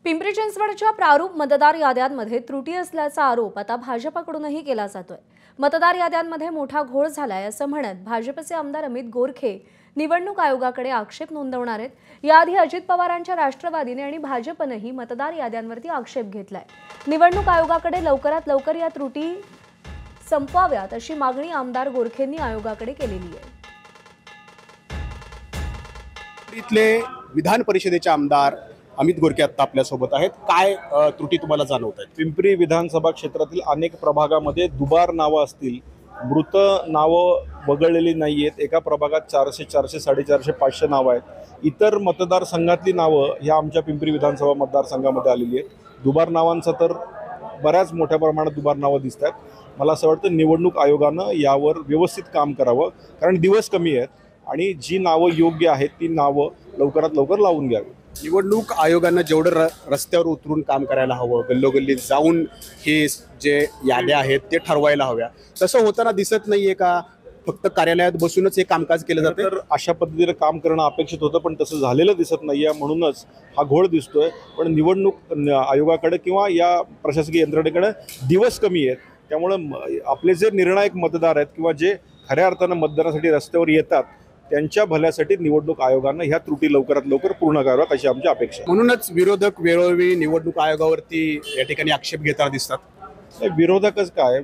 पिंपरी चिंचवडच्या प्रारूप मतदार याद्यांमध्ये त्रुटी असल्याचा आरोप आता भाजपकडूनही केला जातोय। मतदार याद्यांमध्ये मोठा घोळ झालाय असं म्हणत भाजपचे आमदार अमित गोरखे निवडणूक आयोगाकडे आक्षेप नोंदवणार आहेत। याआधी अजित पवारांच्या राष्ट्रवादीने आणि भाजपनेही मतदार याद्यांवरती आक्षेप घेतलाय। निवडणूक आयोगाकडे लवकरात लवकर या त्रुटी संपवाव्यात अशी मागणी आमदार गोरखेंनी आयोगाकडे केलेली आहे। इथले विधान परिषदेचे आमदार अमित गोरखे आता आपल्या सोबत आहेत। काय त्रुटी तुम्हाला जाणवत आहेत? पिंपरी विधानसभा क्षेत्रातील अनेक प्रभागामध्ये दुबार नावं असतील, मृत नावं वगळलेली नाही आहेत। एका प्रभागात 400, 400, 450, 500 नावं आहेत। इतर मतदारसंघातली नावं ह्या आमच्या पिंपरी विधानसभा मतदारसंघामध्ये आलेली आहेत। दुबार नावांचं तर बऱ्याच मोठ्या प्रमाणात दुबार नावं दिसत आहेत। मला असं वाटतं निवडणूक आयोगानं यावर व्यवस्थित काम करावं, कारण दिवस कमी आहेत आणि जी नावं योग्य आहेत ती नावं लवकरात लवकर लावून घ्यावी। निवडणूक आयोगानं जेवढं रस्त्यावर उतरून काम करायला हवं, गल्लोगल्ली जाऊन हे जे याद्या आहेत ते ठरवायला हव्या, तसं होताना दिसत नाहीये का? फक्त कार्यालयात बसूनच हे कामकाज केलं जातं। तर अशा पद्धतीने काम करणं अपेक्षित होतं, पण तसं झालेलं दिसत नाहीये, म्हणूनच हा घोळ दिसतोय। पण निवडणूक आयोगाकडे किंवा या प्रशासकीय यंत्रणेकडे दिवस कमी आहेत, त्यामुळं आपले जे निर्णायक मतदार आहेत किंवा जे खऱ्या अर्थानं मतदानासाठी रस्त्यावर येतात त्यांच्या भल्यासाठी निवडणूक आयोगानं ह्या त्रुटी लवकरात लवकर पूर्ण कराव्यात अशी आमची अपेक्षा आहे। म्हणूनच विरोधक वेळोवेळी निवडणूक आयोगावरती या ठिकाणी आक्षेप घेताना दिसतात। विरोधकच काय,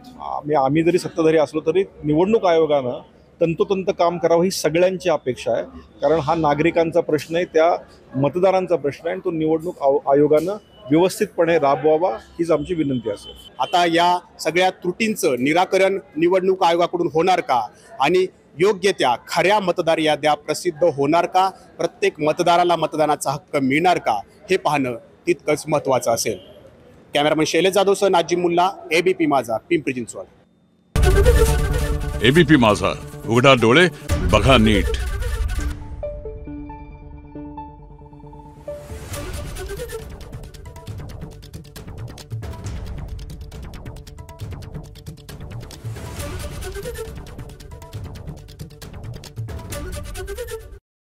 आम्ही जरी सत्ताधारी असलो तरी निवडणूक आयोगानं तंतोतंत काम करावं ही सगळ्यांची अपेक्षा आहे, कारण हा नागरिकांचा प्रश्न आहे, त्या मतदारांचा प्रश्न आहे आणि तो निवडणूक आयोगानं व्यवस्थितपणे राबवावा हीच आमची विनंती असेल। आता या सगळ्या त्रुटींचं निराकरण निवडणूक आयोगाकडून होणार का आणि योग्य त्या खऱ्या मतदार याद्या प्रसिद्ध होणार का? प्रत्येक मतदाराला मतदानाचा हक्क मिळणार का? हे पाहणं तितकंच महत्त्वाचं असेल। कॅमेरामन शैलेश जाधवसह नाजिम मुल्ला, एबीपी माझा, पिंपरी चिंचवड। एबीपी माझा, उघडा डोळे बघा नीट।